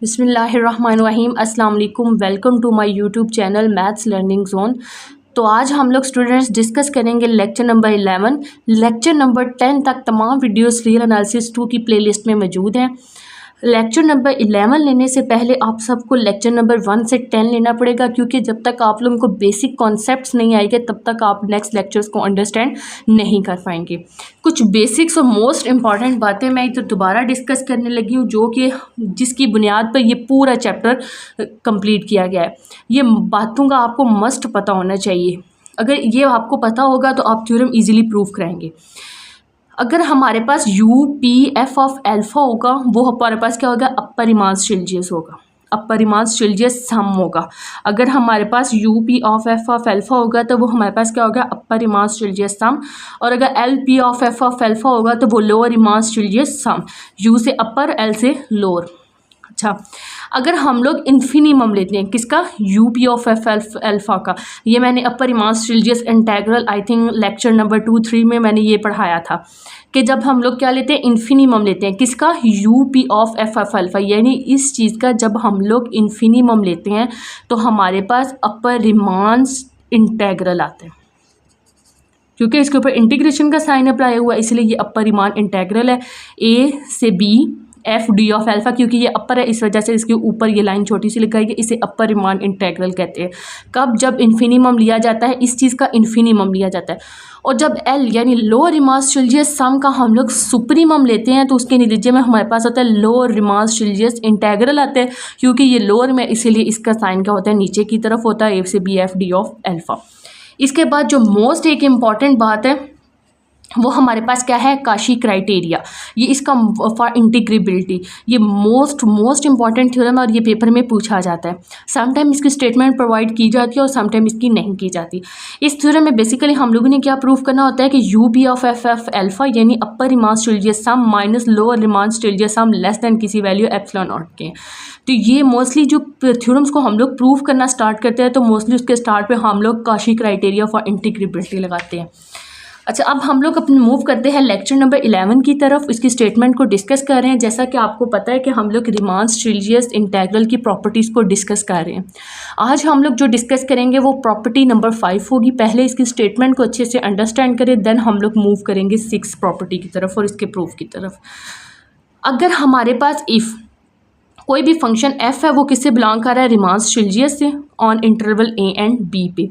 बिस्मिल्लाहिर्रहमानिर्रहीम अस्सलाम वालेकुम। Welcome to my YouTube channel maths learning zone. तो आज हम लोग स्टूडेंट्स डिस्कस करेंगे लेक्चर नंबर 11। लेक्चर नंबर 10 तक तमाम वीडियोस रियल एनालिसिस 2 की प्लेलिस्ट में मौजूद हैं। लेक्चर नंबर 11 लेने से पहले आप सबको लेक्चर नंबर 1 से 10 लेना पड़ेगा, क्योंकि जब तक आप लोगों को बेसिक कॉन्सेप्ट्स नहीं आएंगे तब तक आप नेक्स्ट लेक्चर्स को अंडरस्टैंड नहीं कर पाएंगे। कुछ बेसिक्स और मोस्ट इंपॉर्टेंट बातें मैं इधर दोबारा डिस्कस करने लगी हूँ, जो कि जिसकी बुनियाद पर ये पूरा चैप्टर कंप्लीट किया गया है। ये बातों का आपको मस्ट पता होना चाहिए। अगर ये आपको पता होगा तो आप थ्योरम ईजिली प्रूव कराएंगे। अगर हमारे पास U P F of alpha होगा, वो हमारे पास क्या होगा, अपर रीमान स्टिल्जियस होगा, अपर रीमान स्टिल्जियस सम होगा। अगर हमारे पास U P of F of alpha होगा तो वो हमारे पास क्या होगा, अपर रीमान स्टिल्जियस सम। और अगर L P of F of alpha होगा तो वो lower Riemann Stieltjes sum, you से अपर एल से लोअर। अच्छा, अगर हम लोग इन्फिनिमम लेते हैं किसका, U P of F alpha का, ये मैंने upper Riemann Stieltjes integral I think lecture number 2-3 में मैंने ये पढ़ाया था कि जब हम लोग क्या लेते हैं, इन्फिनिमम लेते हैं किसका, U P of F F alpha, यानी इस चीज़ का जब हम लोग इन्फिनिमम लेते हैं तो हमारे पास अपर रीमान इंटीग्रल आते हैं, क्योंकि इसके ऊपर इंटीग्रेशन का साइन अप्लाई हुआ इसलिए ये अपर रीमान इंटीग्रल है। ए से B F D of alpha, क्योंकि ये अपर है इस वजह से इसके ऊपर ये लाइन छोटी सी लिखाई गई, इसे अपर रीमान इंटीग्रल कहते हैं। कब, जब इन्फिनिमम लिया जाता है, इस चीज़ का इन्फिनिमम लिया जाता है। और जब एल यानी लोअर रीमान स्टिल्जियस सम का हम लोग सुप्रीमम लेते हैं तो उसके नतीजे में हमारे पास होता है लोअर रीमान स्टिल्जियस इंटीग्रल आते हैं, क्योंकि ये लोअर में इसीलिए इसका साइन क्या होता है, नीचे की तरफ होता है, ए से B F D of alpha. इसके बाद जो मोस्ट एक इम्पॉर्टेंट बात है वो हमारे पास क्या है, काशी क्राइटेरिया। ये इसका फॉर इंटीग्रेबिलिटी, ये मोस्ट इंपॉर्टेंट थ्योरम है और ये पेपर में पूछा जाता है। समटाइम इसकी स्टेटमेंट प्रोवाइड की जाती है और समटाइम इसकी नहीं की जाती। इस थ्योरम में बेसिकली हम लोगों ने क्या प्रूव करना होता है कि U B of F F alpha यानी upper Riemann Stieltjes sum minus lower Riemann Stieltjes sum less than किसी वैल्यू एप्सिलॉन नॉट के। तो ये मोस्टली जो थ्योरम्स को हम लोग प्रूव करना स्टार्ट करते हैं तो मोस्टली उसके स्टार्ट पे हम लोग काशी क्राइटेरिया फॉर इंटीग्रेबिलिटी लगाते हैं। अच्छा, अब हम लोग अपने मूव करते हैं लेक्चर नंबर 11 की तरफ। इसकी स्टेटमेंट को डिस्कस कर रहे हैं। जैसा कि आपको पता है कि हम लोग रीमान स्टिल्जियस इंटीग्रल की प्रॉपर्टीज़ को डिस्कस कर रहे हैं। आज हम लोग जो डिस्कस करेंगे वो प्रॉपर्टी नंबर 5 होगी। पहले इसकी स्टेटमेंट को अच्छे से अंडरस्टैंड करें, देन हम लोग मूव करेंगे 6 प्रॉपर्टी की तरफ और इसके प्रूफ की तरफ। अगर हमारे पास इफ़ कोई भी फंक्शन एफ है वो किससे बिलोंग कर रहा है, रीमान स्टिल्जियस से on interval A and B पे।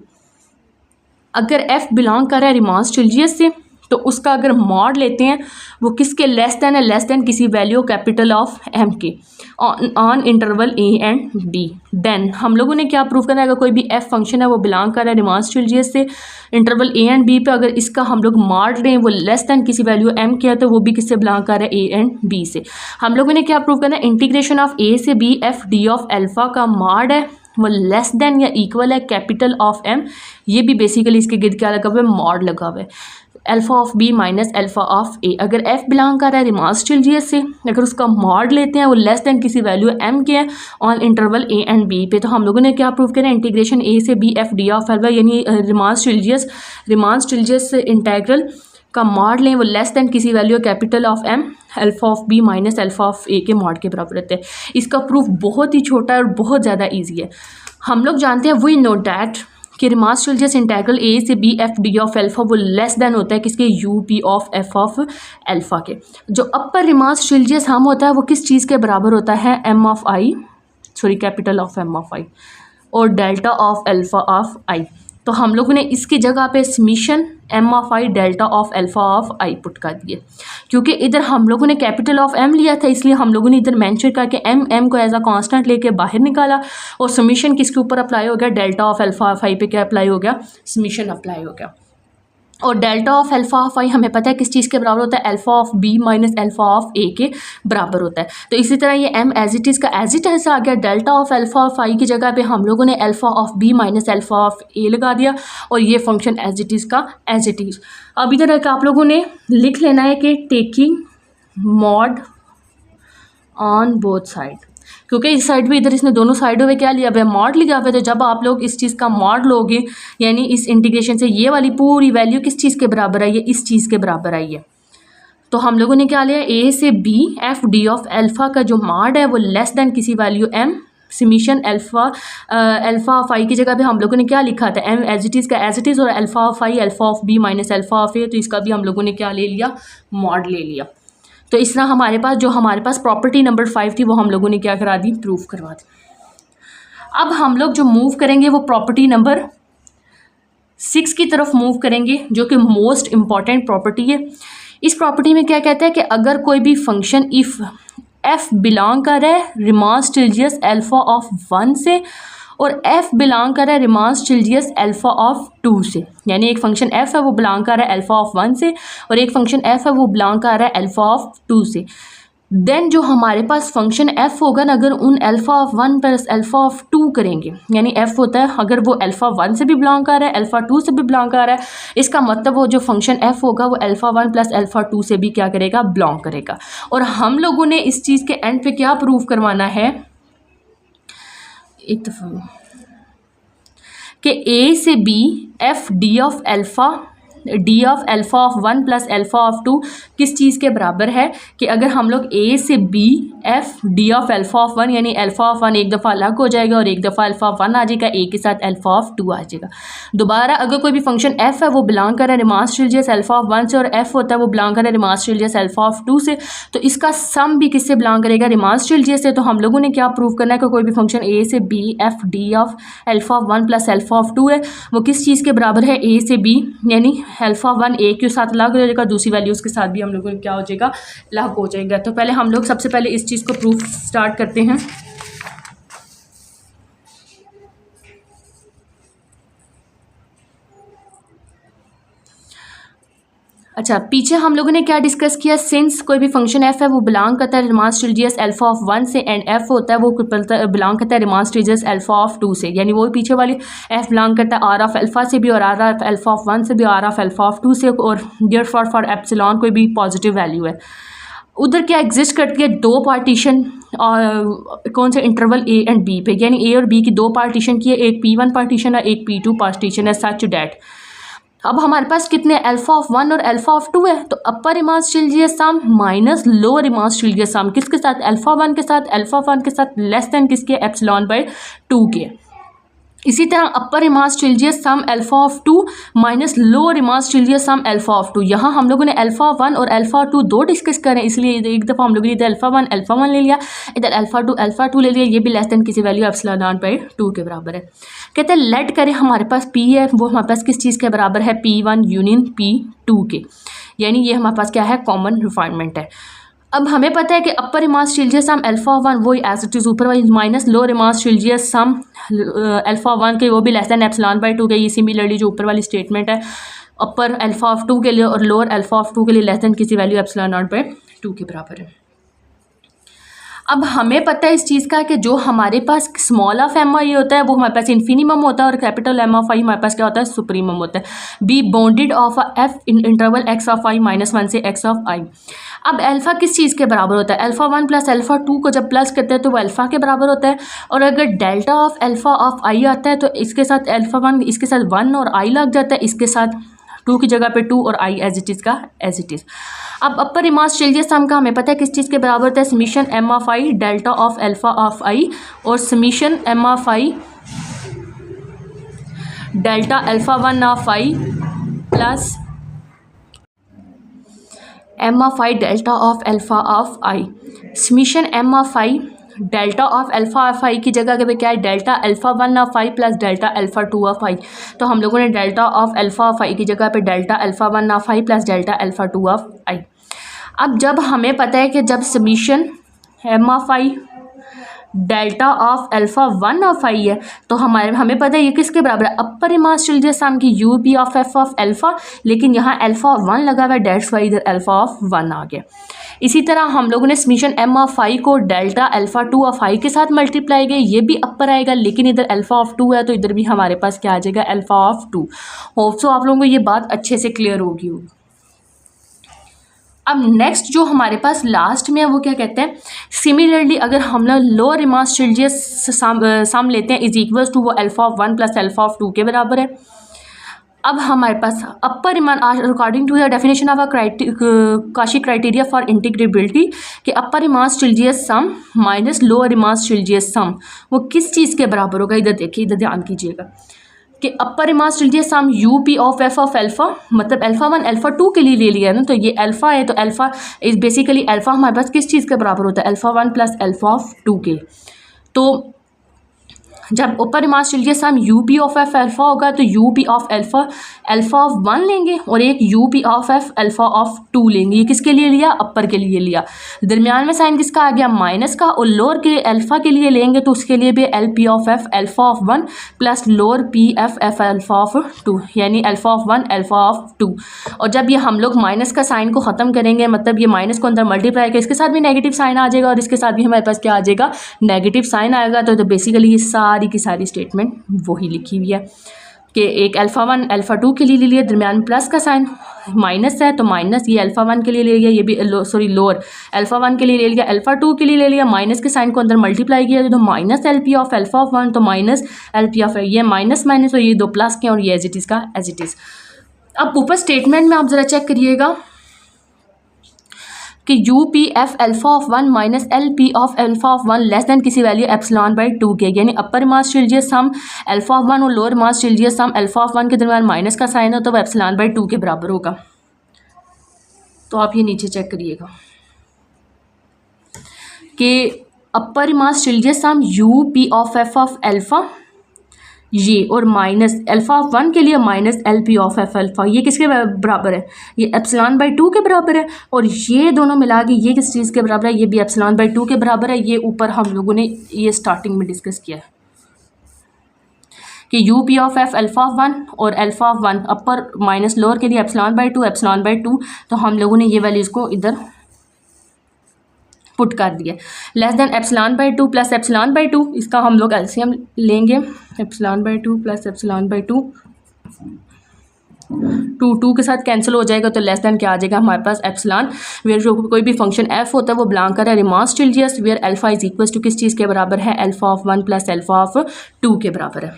अगर f बिलोंग कर रहा है रीमान स्टिल्जियस से तो उसका अगर मॉड लेते हैं वो किसके लेस देन है, लेस देन किसी वैल्यू कैपिटल ऑफ m के on interval a and b। Then हम लोगों ने क्या प्रूव करना है, अगर कोई भी f फंक्शन है वो बिलोंग कर रहा है रीमान स्टिल्जियस से इंटरवल a एंड b पे, अगर इसका हम लोग मॉड लें वो लेस देन किसी वैल्यू m के है तो वो भी किससे बिलोंग कर रहा है, a एंड b से। हम लोगों ने क्या प्रूव करना है, इंटीग्रेशन ऑफ a से b f d of alpha का मॉड है वो लेस देन या इक्वल है कैपिटल ऑफ m। ये भी बेसिकली इसके गिर्द क्या लगा हुआ है, मॉड लगा हुआ है, alpha of b minus alpha of a। अगर f बिलोंग कर रहा है रीमान स्टिल्जियस से, अगर उसका मॉड लेते हैं वो लेस देन किसी वैल्यू m के है on interval a and b पे, तो हम लोगों ने क्या प्रूव किया, इंटीग्रेशन a से b f d of alpha यानी रीमान स्टिल्जियस इंटीग्रल का मॉड लें वो लेस देन किसी value capital of m alpha of b minus alpha of a के मॉड के बराबर रहते हैं। इसका प्रूफ बहुत ही छोटा है और बहुत ज़्यादा इजी है। हम लोग जानते हैं वी नो डैट कि रीमान स्टिल्जियस इंटीग्रल a से b f d of alpha वो लेस देन होता है किसके, u p of f of alpha के। जो अपर रीमान स्टिल्जियस हम होता है वो किस चीज़ के बराबर होता है, capital of m of i और delta of alpha of i। तो हम लोगों ने इसकी जगह पे summation m of i delta of alpha of i put कर दिए, क्योंकि इधर हम लोगों ने कैपिटल ऑफ m लिया था इसलिए हम लोगों ने इधर मेंशन करके m को एज अ कांस्टेंट लेके बाहर निकाला और समीशन किसके ऊपर अप्लाई हो गया, delta of alpha of i पे क्या अप्लाई हो गया, समीशन अप्लाई हो गया। और delta of alpha of I हमें पता है किस चीज़ के बराबर होता है, alpha of B minus alpha of A के बराबर होता है। तो इसी तरह ये m एज इट इज़ का एज इट ऐसा आ गया, delta of alpha of I की जगह पे हम लोगों ने alpha of B minus alpha of A लगा दिया और ये फंक्शन एज इट इज़ का एज इट इज़। अब इधर एक आप लोगों ने लिख लेना है कि taking mod on both side, क्योंकि इस साइड भी इधर इसने दोनों साइडों में क्या लिया हुआ है, मॉड लिया हुआ है। तो जब आप लोग इस चीज़ का मॉड लोगे यानी इस इंटीग्रेशन से ये वाली पूरी वैल्यू किस चीज़ के बराबर आई है, इस चीज़ के बराबर आई है। तो हम लोगों ने क्या लिया, ए से B F D of alpha का जो मॉड है वो लेस देन किसी value M summation alpha of I की जगह पे हम लोगों ने क्या लिखा था, एम एज इट इज़ का एज इट इज़, और alpha of I alpha of B minus alpha of A, तो इसका भी हम लोगों ने क्या ले लिया, मॉड ले लिया। तो इस तरह हमारे पास प्रॉपर्टी नंबर 5 थी वो हम लोगों ने क्या करा दी, प्रूफ करवा दी। अब हम लोग जो मूव करेंगे वो प्रॉपर्टी नंबर 6 की तरफ मूव करेंगे, जो कि मोस्ट इम्पॉर्टेंट प्रॉपर्टी है। इस प्रॉपर्टी में क्या कहता है कि अगर कोई भी फंक्शन इफ़ एफ बिलोंग कर रहा है रिमास चिल्जियस अल्फ़ा ऑफ 1 से और एफ बिलोंग कर रहा है रिमास चिल्जियस अल्फ़ा ऑफ 2 से, यानी एक फंक्शन एफ है वो बिलोंग कर रहा है अल्फ़ा ऑफ 1 से और एक फंक्शन एफ है वो बिलोंग कर रहा है अल्फ़ा ऑफ 2 से, देन जो हमारे पास फंक्शन एफ होगा ना, अगर उन alpha of 1 plus alpha of 2 करेंगे, यानी एफ होता है अगर वो अल्फ़ा 1 से भी बिलोंग कर रहा है अल्फ़ा 2 से भी बिलोंग कर रहा है, इसका मतलब वो जो फंक्शन एफ होगा वो अल्फ़ा 1 प्लस अल्फ़ा 2 से भी क्या करेगा, बिलोंग करेगा। और हम लोगों ने इस चीज़ के एंड पे क्या प्रूव करवाना है, एक दफ़ा कि ए से B F D of alpha of 1 plus alpha of 2 किस चीज़ के बराबर है, कि अगर हम लोग ए से B F D of alpha of 1, यानी अल्फ़ा ऑफ 1 एक दफ़ा अलग हो जाएगा और एक दफ़ा अल्फ़ा ऑफ 1 आ जाएगा, ए के साथ अल्फ़ा ऑफ 2 आ जाएगा। दोबारा अगर कोई भी फंक्शन एफ है वो बिलोंग कर रहा है रिमास चिल्जियस अल्फ़ा ऑफ 1 से और एफ होता है वो बिलोंग कर रहा है रिमास चिल्जियस अल्फ़ा ऑफ 2 से, तो इसका सम भी किससे बिलोंग करेगा, रिमास चिल्जियस से। तो हम लोगों ने क्या प्रूव करना है कि कोई भी फंक्शन ए से B F D of alpha of 1 plus alpha of 2 है वो किस चीज़ के बराबर है, ए से बी, यानी अल्फ़ा 1 ए के साथ अलग हो जाएगा, दूसरी वैल्यूज़ के साथ भी हम लोगों को क्या हो जाएगा, अलग हो जाएगा। तो पहले हम लोग सबसे पहले इस चीज़ को प्रूफ स्टार्ट करते हैं। अच्छा, पीछे हम लोगों ने क्या डिस्कस किया, सिंस कोई भी फंक्शन एफ है वो बिलोंग करता है रिमास चिल्जियस अल्फ़ा ऑफ 1 से एंड एफ होता है वो बिलोंग करता है रिमास चिल्जियस अल्फ़ा ऑफ 2 से, यानी वो पीछे वाली एफ बिलोंग करता है आर ऑफ अल्फ़ा से भी और आर ऑफ अल्फ़ा ऑफ 1 से भी, आर ऑफ अल्फ़ा ऑफ 2 से, और देयरफॉर फॉर एप्सिलॉन कोई भी पॉजिटिव वैल्यू है। उधर क्या एग्जिस्ट करती है, दो पार्टीशन और कौन से इंटरवल ए एंड बी पे, यानी ए और बी की दो पार्टीशन की है, एक P1 पार्टीशन है एक P2 पार्टीशन है, सच डैट अब हमारे पास कितने अल्फ़ा ऑफ 1 और अल्फ़ा ऑफ 2 है, तो अपर रिमास चिल्जियस सम माइनस लोअर रिमास चिल्जियस सम किसके साथ, अल्फ़ा 1 के साथ, अल्फ़ा 1 के साथ लेस देन किसके, एप्सिलॉन बाय 2 के। इसी तरह upper Riemann Stieltjes sum alpha of 2 minus lower Riemann Stieltjes sum alpha of 2। यहाँ हम लोगों ने अल्फ़ा 1 और अल्फ़ा 2 दो डिस्कस करें, इसलिए एक दफ़ा हम लोगों ने इधर अल्फ़ा 1 ले लिया, इधर अल्फ़ा 2 ले लिया, ये भी लेस देन किसी वैल्यू एप्सिलॉन बाय 2 के बराबर है। कहते हैं लेट करें हमारे पास P है वो हमारे पास किस चीज़ के बराबर है, P1 यूनियन P2 के, यानी ये हमारे पास क्या है, कॉमन रिफाइनमेंट है। अब हमें पता है कि अपर रिमास चिल्जियस सम अल्फ़ा 1 वही एज इट इज़ ऊपर वाली minus lower Riemann Stieltjes sum alpha 1 के वो भी लेस देन एप्सिलॉन बाय 2 के, ये सिमिलरली जो ऊपर वाली स्टेटमेंट है अपर अल्फ़ा ऑफ 2 के लिए और लोअर अल्फ़ा ऑफ 2 के लिए लेस देन किसी वैल्यू एप्सिलॉन नॉट बाय 2 के बराबर है। अब हमें पता है इस चीज़ का कि जो हमारे पास स्मॉल ऑफ एम आई होता है वो हमारे पास इन्फिनिमम होता है और कैपिटल एम ऑफ आई हमारे पास क्या होता है, सुप्रीमम होता है। B bounded of F in interval X of I -1 से एक्स ऑफ आई। अब अल्फ़ा किस चीज़ के बराबर होता है, अल्फ़ा 1 प्लस अल्फ़ा 2 को जब प्लस करते हैं तो वो अल्फ़ा के बराबर होता है, और अगर डेल्टा ऑफ अल्फ़ा ऑफ आई आता है तो इसके साथ अल्फ़ा 1 इसके साथ 1 और आई लग जाता है, इसके साथ 2 की जगह पे 2 और आई एज इट इज़ का एज इट इज़। अब अपर रिमास चिल्जियस सम का हमें पता है किस चीज़ के बराबर होता है, summation M of I delta of alpha of I और summation M of I delta alpha 1 of I plus M of I delta of alpha of I. Summation M of I delta of alpha of I की जगह पे क्या है, delta alpha 1 of I plus delta alpha 2 of I. तो हम लोगों ने delta of alpha of I की जगह पे delta alpha 1 of I plus delta alpha 2 of I. अब जब हमें पता है कि जब summation M of I delta of alpha 1 of I है तो हमें पता है ये किसके बराबर है, अपर रिमास चिल्जियस सम की U B of F of alpha, लेकिन यहाँ अल्फ़ा 1 लगा हुआ है, डेट्स वाई इधर अल्फ़ा ऑफ 1 आ गया। इसी तरह हम लोगों ने समीशन एम ऑफ आई को डेल्टा अल्फ़ा 2 ऑफ आई के साथ मल्टीप्लाई किया, ये भी अपर आएगा, लेकिन इधर अल्फ़ा ऑफ 2 है तो इधर भी हमारे पास क्या आ जाएगा, अल्फ़ा ऑफ 2। होप सो आप लोगों को ये बात अच्छे से क्लियर होगी। अब नेक्स्ट जो हमारे पास लास्ट में है वो क्या कहते हैं, सिमिलरली अगर हम लोग लोअर रिमास चिल्जियस सम लेते हैं इज इक्वल्स टू वो alpha of 1 plus alpha of 2 के बराबर है। अब हमारे पास upper Riemann according to the definition of Cauchy criteria for integrability कि upper Riemann Stieltjes sum minus lower Riemann Stieltjes sum वो किस चीज़ के बराबर होगा। इधर देखिए, इधर ध्यान कीजिएगा कि upper Riemann Stieltjes sum U P of F of alpha, मतलब अल्फा 1 अल्फा 2 के लिए ले लिया है ना, तो ये अल्फा है, तो अल्फा इज बेसिकली अल्फा हमारे पास किस चीज़ के बराबर होता है, अल्फा 1 प्लस अल्फा ऑफ 2 के। तो जब ऊपर Riemann Stieltjes sum U P of F alpha होगा तो U P of alpha alpha of 1 लेंगे और एक U P of F alpha of 2 लेंगे। ये किसके लिए लिया, अपर के लिए लिया। दरमियान में साइन किसका आ गया, माइनस का, और लोअर के अल्फा के लिए लेंगे तो उसके लिए भी L P of F alpha of 1 plus lower P F F alpha of 2, यानी अल्फा ऑफ 1 अल्फा ऑफ 2। और जब ये हम लोग माइनस का साइन को ख़त्म करेंगे, मतलब ये माइनस को अंदर मल्टीप्लाई कर इसके साथ भी नेगेटिव साइन आ जाएगा और इसके साथ भी हमारे पास क्या आ जाएगा, नेगेटिव साइन आएगा। तो बेसिकली ये सारी की सारी स्टेटमेंट वही लिखी हुई है कि एक अल्फा 1 अल्फा 2 के लिए ले लिया, दरमियान में प्लस का साइन, माइनस है तो माइनस, ये अल्फा 1 के लिए ले लिया, ये भी लोअर अल्फा 1 के लिए ले लिया, अल्फा 2 के लिए ले लिया, माइनस के साइन को अंदर मल्टीप्लाई किया तो minus L P of alpha of 1, तो माइनस एल पी ऑफ, ये माइनस माइनस और ये दो प्लस के, और ये एज इट इज़ का एज इट इज़। अब ऊपर स्टेटमेंट में आप ज़रा चेक करिएगा कि you P F alpha of 1 minus L P of alpha of 1 less than किसी वैल्यू एप्सिलॉन बाई 2 के, यानी अपर mass Stieltjes sum alpha of 1 और lower mass Stieltjes sum alpha of 1 के दरमियान माइनस का साइन हो तो वह एप्सिलॉन बाई 2 के बराबर होगा। तो आप ये नीचे चेक करिएगा कि upper mass Stieltjes sum U P of F of alpha ये और माइनस अल्फा ऑफ 1 के लिए minus L P of F alpha, ये किसके बराबर है, ये एप्सिलॉन बाई 2 के बराबर है। और ये दोनों मिला के ये किस चीज़ के बराबर है, ये भी एप्सिलॉन बाई 2 के बराबर है। ये ऊपर हम लोगों ने ये स्टार्टिंग में डिस्कस किया है कि you P of F alpha of 1 और alpha of 1 upper minus lower के लिए एप्सिलॉन बाई 2 एप्सिलॉन बाई 2, तो हम लोगों ने ये वैल्यूज़ को इधर पुट कर दिया। Less than epsilon by 2 plus epsilon by 2, इसका हम लोग एलसीएम लेंगे, epsilon by 2 plus epsilon by 2, 2 के साथ कैंसिल हो जाएगा तो लेस देन क्या आ जाएगा हमारे पास एप्सिलॉन, वेयर जो कोई भी फंक्शन एफ होता है वो बिलोंग कर रहा है Riemann Stieltjes, where alpha is equal to किस चीज़ के बराबर है, alpha of 1 plus alpha of 2 के बराबर है।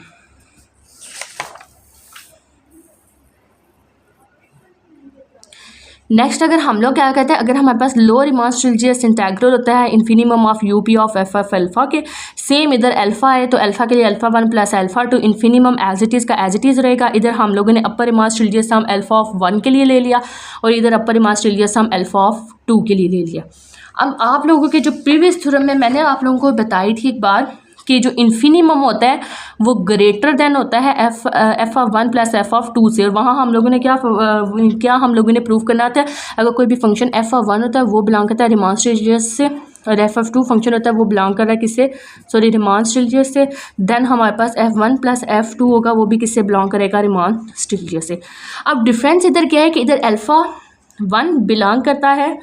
नेक्स्ट अगर हम लोग क्या कहते हैं, अगर हमारे पास लोअर रिमांड स्टिल्जियस इंटेग्रल होता है infimum of U P of F F alpha के, सेम इधर अल्फा है तो अल्फा के लिए alpha 1 plus alpha 2 infimum as it is का एज इट इज़ रहेगा। इधर हम लोगों ने upper Riemann Stieltjes sum alpha of 1 के लिए ले लिया और इधर upper Riemann Stieltjes sum alpha of 2 के लिए ले लिया। अब आप लोगों के जो प्रीवियस थ्योरम में मैंने आप लोगों को बताई थी एक बार कि जो इन्फिनिमम होता है वो ग्रेटर देन होता है F of 1 plus F of 2 से, और वहाँ हम लोगों ने क्या हम लोगों ने प्रूव करना था, अगर कोई भी फंक्शन एफ ऑफ 1 होता है वो बिलोंग करता है रिमांड स्टिल्जियस से, और एफ ऑफ 2 फंक्शन होता है वो बिलोंग कर रहा है किससे, सॉरी रिमांड स्टिल्जियस से। देन हमारे पास F1 प्लस F2 होगा, वो भी किससे बिलोंग करेगा, रिमांड स्टिल्जियस से। अब डिफरेंस इधर क्या है कि इधर अल्फा 1 बिलोंग करता है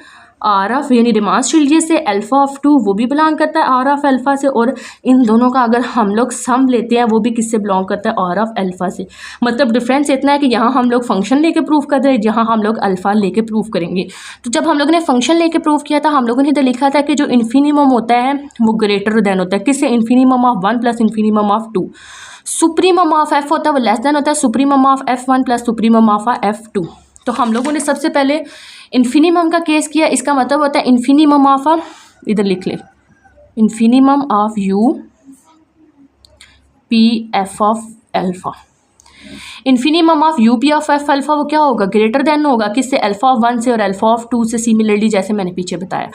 आर ऑफ यानी रिमांड स्टिल्जियस से, अल्फा ऑफ 2 वो भी बिलोंग करता है आर ऑफ अल्फा से, और इन दोनों का अगर हम लोग सम लेते हैं वो भी किससे बिलोंग करता है, आर ऑफ अल्फा से। मतलब डिफरेंस इतना है कि यहाँ हम लोग फंक्शन लेके प्रूव कर रहे हैं, जहाँ हम लोग अल्फा लेके प्रूव करेंगे। तो जब हम लोगों ने फंक्शन लेके प्रूव किया था हम लोगों ने इधर लिखा था कि जो इन्फिनिमम होता है वो ग्रेटर देन होता है किससे, infimum of 1 plus infimum of 2। Supremum of F होता है वो लेस देन होता है supremum of F1 plus supremum of F2। तो हम लोगों ने सबसे पहले इन्फिनिमम का केस किया, इसका मतलब होता है इन्फिनिमम ऑफ, इधर लिख ले, infimum of U P F of alpha. Infimum of U P of F alpha वो क्या होगा, ग्रेटर देन होगा किससे, अल्फा ऑफ 1 से और अल्फा ऑफ 2 से, सिमिलरली जैसे मैंने पीछे बताया।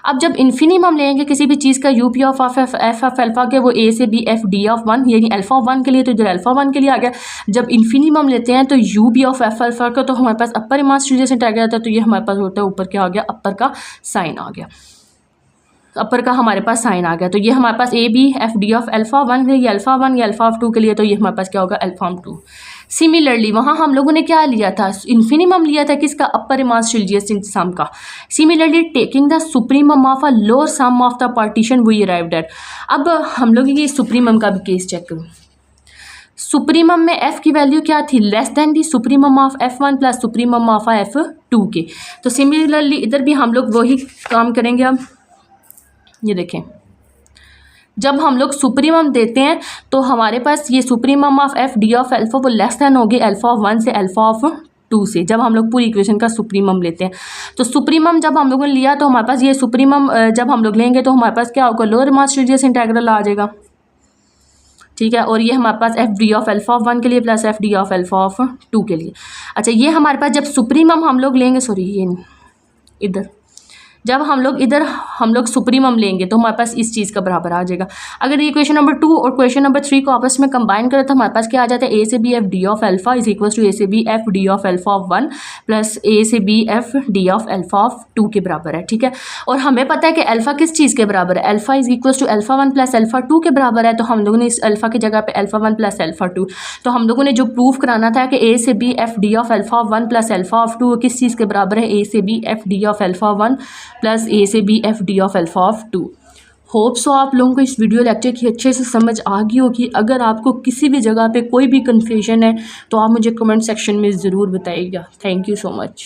अब जब इन्फिनिमम लेंगे किसी भी चीज़ का you P of F of alpha के, वो ए से बी एफ डी ऑफ 1 यानी अल्फा ऑफ 1 के लिए तो इधर अल्फा 1 के लिए आ गया। जब इन्फिनिमम लेते हैं तो U B of F alpha का तो हमारे पास अपर रिमांड स्टिल्जियस आ गया था, तो ये हमारे पास होता है ऊपर क्या आ गया, अपर का साइन आ गया, अपर का हमारे पास साइन आ गया। तो ये हमारे पास A B F D of alpha 1 है, ये अल्फा 1 ये अल्फा ऑफ 2 के लिए, तो ये हमारे पास क्या होगा, अल्फा 2। सिमिलरली वहाँ हम लोगों ने क्या लिया था, इन्फिनिमम लिया था किसका, अपर रिमांड स्टिल्जियस सम का। Similarly taking the supremum of a lower sum of the partition we arrived at. अब हम लोग ये सुप्रीमम का भी केस चेक करूँ। सुप्रीमम में f की वैल्यू क्या थी, less than the supremum of F1 plus supremum of F2 के। तो सिमिलरली इधर भी हम लोग वही काम करेंगे। अब ये देखें जब हम लोग सुप्रीमम देते हैं तो हमारे पास ये supremum of F D of alpha वो लेस दैन होगी अल्फा ऑफ 1 से अल्फा ऑफ 2 से, जब हम लोग पूरी इक्वेशन का सुप्रीमम लेते हैं। तो सुप्रीमम जब हम लोगों ने लिया तो हमारे पास ये सुप्रीमम जब हम लोग लेंगे तो हमारे पास क्या होगा, लोअर रिमार्क्स रेडियस इंटेग्रल आ जाएगा, ठीक है। और ये हमारे पास F D of alpha of 1 के लिए plus F D of alpha of 2 के लिए। अच्छा, ये हमारे पास जब सुप्रीमम हम लोग लेंगे, सॉरी ये इधर, जब हम लोग सुप्रीमम लेंगे तो हमारे पास इस चीज़ का बराबर आ जाएगा। अगर ये क्वेश्चन नंबर 2 और क्वेश्चन नंबर 3 को आपस में कंबाइन करें तो हमारे पास क्या आ जाता है, ए से B F D of alpha is equal to A से B F D of alpha of 1 plus A से B F D of alpha of 2 के बराबर है, ठीक है। और हमें पता है कि अल्फा किस चीज़ के बराबर है, alpha is equal to alpha 1 plus alpha 2 के बराबर है। तो हम लोगों ने इस अल्फा की जगह पे अल्फा 1 प्लस अल्फा 2, तो हम लोगों ने जो प्रूफ कराना था कि ए से B F D of alpha of 1 plus alpha of 2 किस चीज़ के बराबर है, ए से B F D of alpha 1 plus A से B F D of alpha of 2। Hope so आप लोगों को इस वीडियो लेक्चर की अच्छे से समझ आ गई होगी। अगर आपको किसी भी जगह पे कोई भी कन्फ्यूजन है तो आप मुझे कमेंट सेक्शन में ज़रूर बताइएगा। Thank you so much.